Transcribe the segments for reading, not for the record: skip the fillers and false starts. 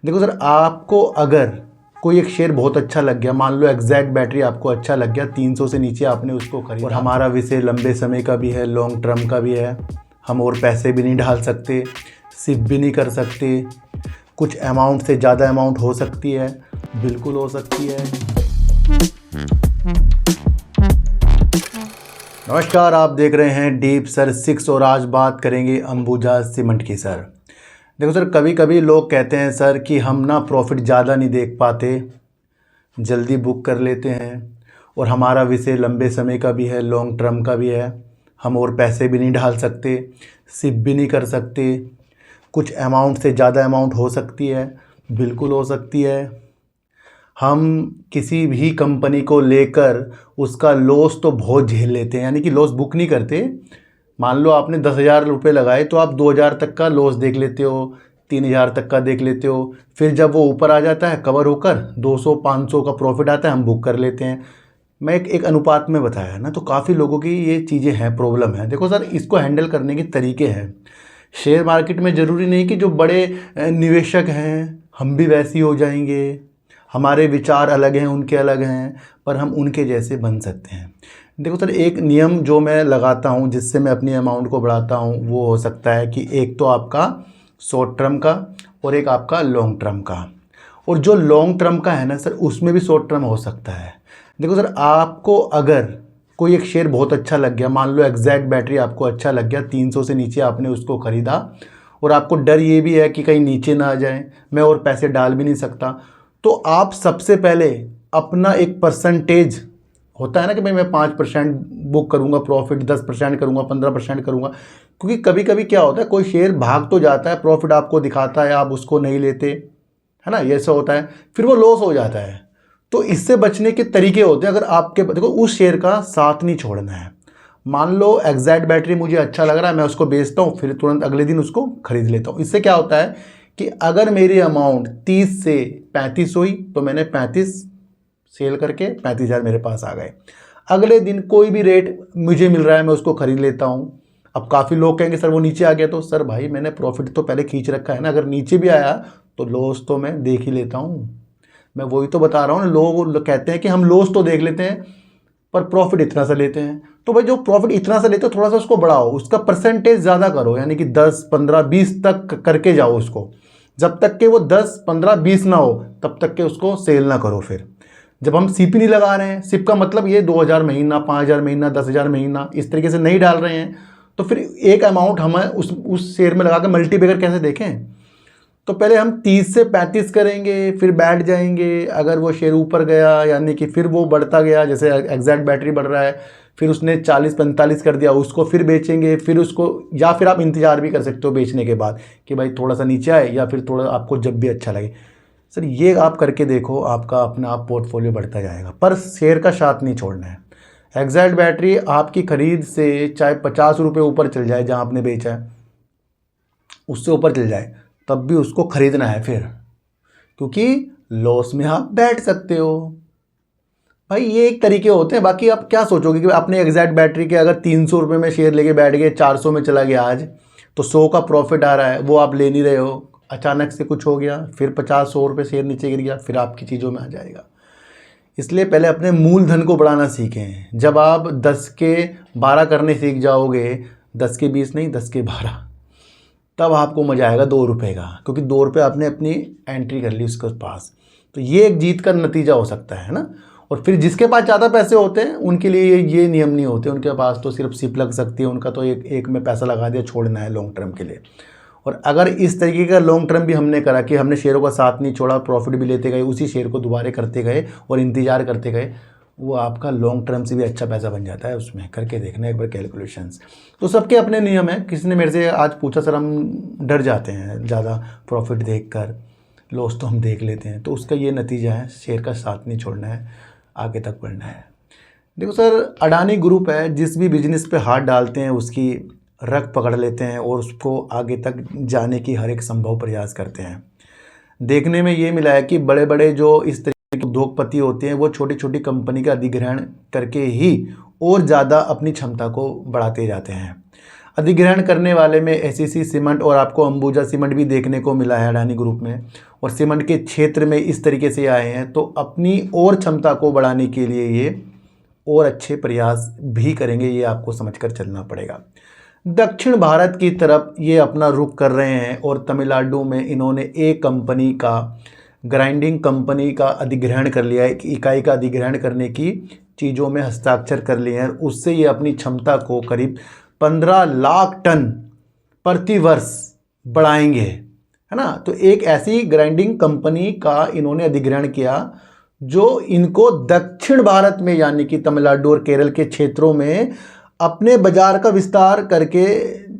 देखो सर, आपको अगर कोई एक शेयर बहुत अच्छा लग गया, मान लो एग्जैक्ट बैटरी आपको अच्छा लग गया, 300 से नीचे आपने उसको खरीदा और हमारा विषय लंबे समय का भी है, लॉन्ग टर्म का भी है, हम और पैसे भी नहीं डाल सकते, सिप भी नहीं कर सकते, कुछ अमाउंट से ज़्यादा अमाउंट हो सकती है, बिल्कुल हो सकती है। नमस्कार, आप देख रहे हैं डीप सर 6 और आज बात करेंगे अंबुजा सीमेंट की। सर देखो सर, कभी कभी लोग कहते हैं सर कि हम ना प्रॉफिट ज़्यादा नहीं देख पाते, जल्दी बुक कर लेते हैं और हमारा विषय लंबे समय का भी है, लॉन्ग टर्म का भी है, हम और पैसे भी नहीं डाल सकते, सिप भी नहीं कर सकते, कुछ अमाउंट से ज़्यादा अमाउंट हो सकती है, बिल्कुल हो सकती है। हम किसी भी कंपनी को लेकर उसका लॉस तो बहुत झेल लेते हैं, यानी कि लॉस बुक नहीं करते। मान लो आपने 10,000 रुपये लगाए तो आप 2,000 तक का लॉस देख लेते हो, 3,000 तक का देख लेते हो। फिर जब वो ऊपर आ जाता है कवर होकर 200-500 का प्रॉफिट आता है, हम बुक कर लेते हैं। मैं एक अनुपात में बताया है ना, तो काफ़ी लोगों की ये चीज़ें हैं, प्रॉब्लम है। देखो सर, इसको हैंडल करने के तरीके हैं। शेयर मार्केट में ज़रूरी नहीं कि जो बड़े निवेशक हैं हम भी वैसे ही हो जाएंगे, हमारे विचार अलग हैं, उनके अलग हैं, पर हम उनके जैसे बन सकते हैं। देखो सर, एक नियम जो मैं लगाता हूँ जिससे मैं अपनी अमाउंट को बढ़ाता हूँ वो हो सकता है कि एक तो आपका शॉर्ट टर्म का और एक आपका लॉन्ग टर्म का। और जो लॉन्ग टर्म का है ना सर, उसमें भी शॉर्ट टर्म हो सकता है। देखो सर, आपको अगर कोई एक शेयर बहुत अच्छा लग गया, मान लो एग्जैक्ट बैटरी आपको अच्छा लग गया, 300 से नीचे आपने उसको ख़रीदा और आपको डर ये भी है कि कहीं नीचे ना आ जाए, मैं और पैसे डाल भी नहीं सकता, तो आप सबसे पहले अपना एक परसेंटेज होता है ना कि भाई मैं 5% बुक करूंगा प्रॉफिट, 10% करूंगा, 15% करूंगा। क्योंकि कभी कभी क्या होता है, कोई शेयर भाग तो जाता है, प्रॉफिट आपको दिखाता है, आप उसको नहीं लेते, है ना, ये ऐसा होता है, फिर वो लॉस हो जाता है। तो इससे बचने के तरीके होते हैं। अगर आपके देखो, उस शेयर का साथ नहीं छोड़ना है। मान लो एग्जैक्ट बैटरी मुझे अच्छा लग रहा है, मैं उसको बेचता हूँ, फिर तुरंत अगले दिन उसको खरीद लेता हूँ। इससे क्या होता है कि अगर मेरी अमाउंट 30 से 35 हुई तो मैंने 35 सेल करके 35,000 मेरे पास आ गए। अगले दिन कोई भी रेट मुझे मिल रहा है, मैं उसको खरीद लेता हूँ। अब काफ़ी लोग कहेंगे सर वो नीचे आ गया, तो सर भाई मैंने प्रॉफिट तो पहले खींच रखा है ना, अगर नीचे भी आया तो लॉस तो मैं देख ही लेता हूँ। मैं वही तो बता रहा हूँ ना, लोग कहते हैं कि हम लॉस तो देख लेते हैं पर प्रॉफिट इतना सा लेते हैं। तो भाई जो प्रॉफिट इतना सा लेते हो थोड़ा सा उसको बढ़ाओ, उसका परसेंटेज ज़्यादा करो, यानी कि 10, 15, 20 तक करके जाओ उसको। जब तक के वो 10, 15, 20 ना हो तब तक के उसको सेल ना करो। फिर जब हम सिप नहीं लगा रहे हैं, सिप का मतलब ये 2,000 महीना, 5,000 महीना, 10,000 महीना, इस तरीके से नहीं डाल रहे हैं, तो फिर एक अमाउंट हमें उस शेयर में लगा के मल्टीप्लायर कैसे देखें। तो पहले हम 30 से 35 करेंगे, फिर बैठ जाएंगे। अगर वो शेयर ऊपर गया, यानी कि फिर वो बढ़ता गया, जैसे एग्जैक्ट बैटरी बढ़ रहा है, फिर उसने 40-45 कर दिया, उसको फिर बेचेंगे, फिर उसको, या फिर आप इंतज़ार भी कर सकते हो बेचने के बाद कि भाई थोड़ा सा नीचे आए, या फिर थोड़ा आपको जब भी अच्छा लगे। सर ये आप करके देखो, आपका अपना आप पोर्टफोलियो बढ़ता जाएगा, पर शेयर का साथ नहीं छोड़ना है। एग्जैक्ट बैटरी आपकी खरीद से चाहे 50 रुपये ऊपर चल जाए, जहाँ आपने बेचा है उससे ऊपर चल जाए, तब भी उसको खरीदना है फिर, क्योंकि लॉस में आप बैठ सकते हो। भाई ये एक तरीके होते हैं। बाकी आप क्या सोचोगे कि आपने एग्जैक्ट बैटरी के अगर 300 रुपये में शेयर लेके बैठ गए, 400 में चला गया आज, तो 100 का प्रॉफिट आ रहा है, वो आप ले नहीं रहे हो, अचानक से कुछ हो गया, फिर 50-100 रुपये शेयर नीचे गिर गया, फिर आपकी चीज़ों में आ जाएगा। इसलिए पहले अपने मूलधन को बढ़ाना सीखें। जब आप 10 के 12 करने सीख जाओगे, 10 के 20 नहीं, 10 के 12, तब आपको मजा आएगा 2 रुपये का, क्योंकि 2 रुपये आपने अपनी एंट्री कर ली उसके पास। तो ये एक जीत का नतीजा हो सकता है ना। और फिर जिसके पास ज़्यादा पैसे होते हैं उनके लिए ये नियम नहीं होते, उनके पास तो सिर्फ सिप लग सकती है, उनका तो एक में पैसा लगा दिया, छोड़ना है लॉन्ग टर्म के लिए। और अगर इस तरीके का लॉन्ग टर्म भी हमने करा कि हमने शेयरों का साथ नहीं छोड़ा, प्रॉफिट भी लेते गए, उसी शेयर को दोबारा करते गए और इंतजार करते गए, वो आपका लॉन्ग टर्म से भी अच्छा पैसा बन जाता है। उसमें करके देखना एक बार कैलकुलेशंस। तो सबके अपने नियम हैं। किसी ने मेरे से आज पूछा सर हम डर जाते हैं ज़्यादा प्रॉफिट देखकर, लॉस तो हम देख लेते हैं, तो उसका ये नतीजा है, शेयर का साथ नहीं छोड़ना है, आगे तक बढ़ना है। देखो सर, अडानी ग्रुप है, जिस भी बिजनेस पे हाथ डालते हैं उसकी रग पकड़ लेते हैं और उसको आगे तक जाने की हर एक संभव प्रयास करते हैं। देखने में ये मिला है कि बड़े बड़े जो इस उद्योगपति होते हैं वो छोटी छोटी कंपनी का अधिग्रहण करके ही और ज़्यादा अपनी क्षमता को बढ़ाते जाते हैं। अधिग्रहण करने वाले में एसीसी सीमेंट और आपको अंबुजा सीमेंट भी देखने को मिला है अडानी ग्रुप में, और सीमेंट के क्षेत्र में इस तरीके से आए हैं। तो अपनी और क्षमता को बढ़ाने के लिए ये और अच्छे प्रयास भी करेंगे, ये आपको समझकर चलना पड़ेगा। दक्षिण भारत की तरफ ये अपना रुख कर रहे हैं और तमिलनाडु में इन्होंने एक कंपनी का, ग्राइंडिंग कंपनी का अधिग्रहण कर लिया है, एक इकाई का अधिग्रहण करने की चीज़ों में हस्ताक्षर कर लिए हैं। उससे ये अपनी क्षमता को करीब 15 लाख टन प्रति वर्ष बढ़ाएंगे, है ना। तो एक ऐसी ग्राइंडिंग कंपनी का इन्होंने अधिग्रहण किया जो इनको दक्षिण भारत में यानी कि तमिलनाडु और केरल के क्षेत्रों में अपने बाजार का विस्तार करके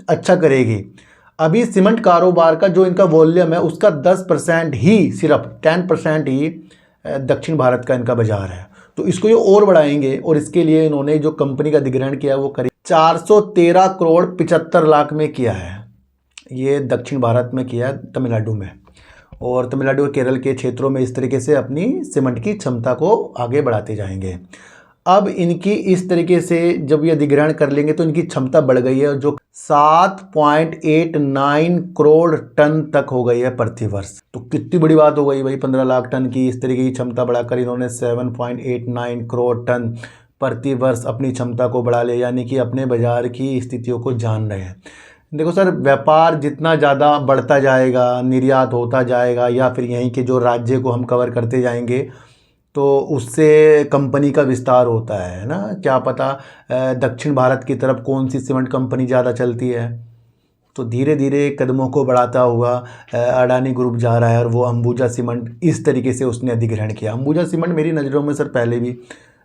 अच्छा करेगी। अभी सीमेंट कारोबार का जो इनका वॉल्यूम है उसका 10% ही, सिर्फ 10% ही दक्षिण भारत का इनका बाजार है। तो इसको ये और बढ़ाएंगे और इसके लिए इन्होंने जो कंपनी का अधिग्रहण किया वो करीब 413 करोड़ 75 लाख में किया है। ये दक्षिण भारत में किया है, तमिलनाडु में, और तमिलनाडु और केरल के क्षेत्रों में इस तरीके से अपनी सीमेंट की क्षमता को आगे बढ़ाते जाएंगे। अब इनकी इस तरीके से जब ये अधिग्रहण कर लेंगे तो इनकी क्षमता बढ़ गई है, जो 7.89 करोड़ टन तक हो गई है प्रति वर्ष। तो कितनी बड़ी बात हो गई भाई, 15 लाख टन की इस तरीके की क्षमता बढ़ाकर इन्होंने 7.89 करोड़ टन प्रति वर्ष अपनी क्षमता को बढ़ा लिया, यानी कि अपने बाजार की स्थितियों को जान रहे हैं। देखो सर, व्यापार जितना ज़्यादा बढ़ता जाएगा, निर्यात होता जाएगा, या फिर यहीं के जो राज्य को हम कवर करते जाएंगे तो उससे कंपनी का विस्तार होता है ना। क्या पता दक्षिण भारत की तरफ कौन सी सीमेंट कंपनी ज़्यादा चलती है। तो धीरे धीरे कदमों को बढ़ाता हुआ अडानी ग्रुप जा रहा है, और वो अंबुजा सीमेंट इस तरीके से उसने अधिग्रहण किया। अंबुजा सीमेंट मेरी नज़रों में सर पहले भी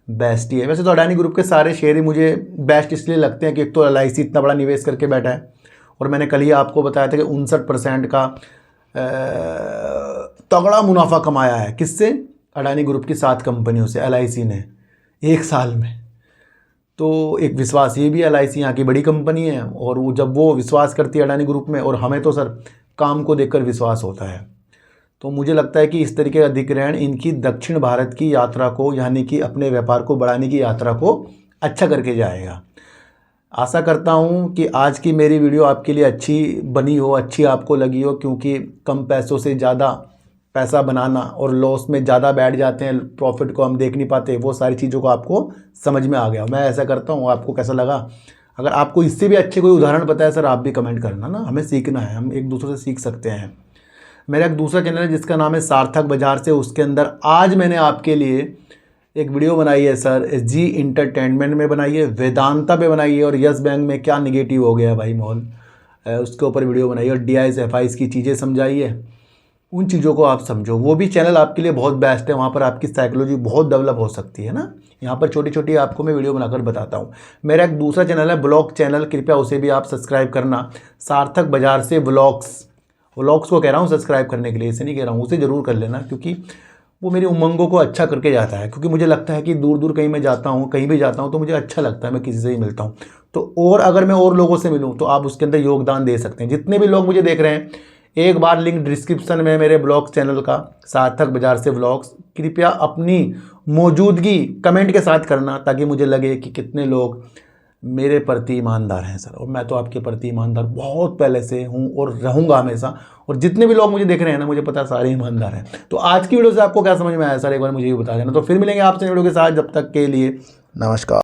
बेस्ट ही है। वैसे तो अडानी ग्रुप के सारे शेयर ही मुझे बेस्ट इसलिए लगते हैं कि एक तो LIC इतना बड़ा निवेश करके बैठा है, और मैंने कल ही आपको बताया था कि 59% का तगड़ा मुनाफा कमाया है। किससे? अडानी ग्रुप की 7 कंपनियों से LIC ने एक साल में। तो एक विश्वास ये भी, LIC यहाँ की बड़ी कंपनी है, और वो जब वो विश्वास करती है अडानी ग्रुप में, और हमें तो सर काम को देखकर विश्वास होता है। तो मुझे लगता है कि इस तरीके का अधिग्रहण इनकी दक्षिण भारत की यात्रा को, यानी कि अपने व्यापार को बढ़ाने की यात्रा को अच्छा करके जाएगा। आशा करता हूँ कि आज की मेरी वीडियो आपके लिए अच्छी बनी हो, अच्छी आपको लगी हो, क्योंकि कम पैसों से ज़्यादा पैसा बनाना और लॉस में ज़्यादा बैठ जाते हैं, प्रॉफिट को हम देख नहीं पाते, वो सारी चीज़ों को आपको समझ में आ गया। मैं ऐसा करता हूँ, आपको कैसा लगा? अगर आपको इससे भी अच्छे कोई उदाहरण पता है सर, आप भी कमेंट करना ना, हमें सीखना है, हम एक दूसरे से सीख सकते हैं। मेरा एक दूसरा चैनल है जिसका नाम है सार्थक बाजार से, उसके अंदर आज मैंने आपके लिए एक वीडियो बनाई है सर, जी इंटरटेनमेंट में बनाई है, वेदांता पे बनाई है, और यस बैंक में क्या निगेटिव हो गया भाई माहौल, उसके ऊपर वीडियो बनाई है, और DIs FIs की चीज़ें समझाई है। उन चीज़ों को आप समझो, वो भी चैनल आपके लिए बहुत बेस्ट है। वहाँ पर आपकी साइकोलॉजी बहुत डेवलप हो सकती है ना। यहाँ पर छोटी छोटी आपको मैं वीडियो बनाकर बताता हूँ। मेरा एक दूसरा चैनल है ब्लॉग चैनल, कृपया उसे भी आप सब्सक्राइब करना, सार्थक बाजार से व्लॉग्स को कह रहा हूँ सब्सक्राइब करने के लिए, इसे नहीं कह रहा हूँ, उसे ज़रूर कर लेना, क्योंकि वो मेरी उमंगों को अच्छा करके जाता है। क्योंकि मुझे लगता है कि दूर दूर कहीं मैं जाता हूँ, कहीं भी जाता हूँ, तो मुझे अच्छा लगता है मैं किसी से ही मिलता हूँ। तो और अगर मैं और लोगों से मिलूँ तो आप उसके अंदर योगदान दे सकते हैं। जितने भी लोग मुझे देख रहे हैं, एक बार लिंक डिस्क्रिप्शन में मेरे ब्लॉग चैनल का, सार्थक बाजार से व्लॉग्स, कृपया अपनी मौजूदगी कमेंट के साथ करना, ताकि मुझे लगे कि कितने लोग मेरे प्रति ईमानदार हैं सर। और मैं तो आपके प्रति ईमानदार बहुत पहले से हूं और रहूंगा हमेशा, और जितने भी लोग मुझे देख रहे हैं ना, मुझे पता है सारे ईमानदार हैं। तो आज की वीडियो से आपको क्या समझ में आया सर, एक बार मुझे ये बता देना। तो फिर मिलेंगे आपसे वीडियो के साथ, जब तक के लिए नमस्कार।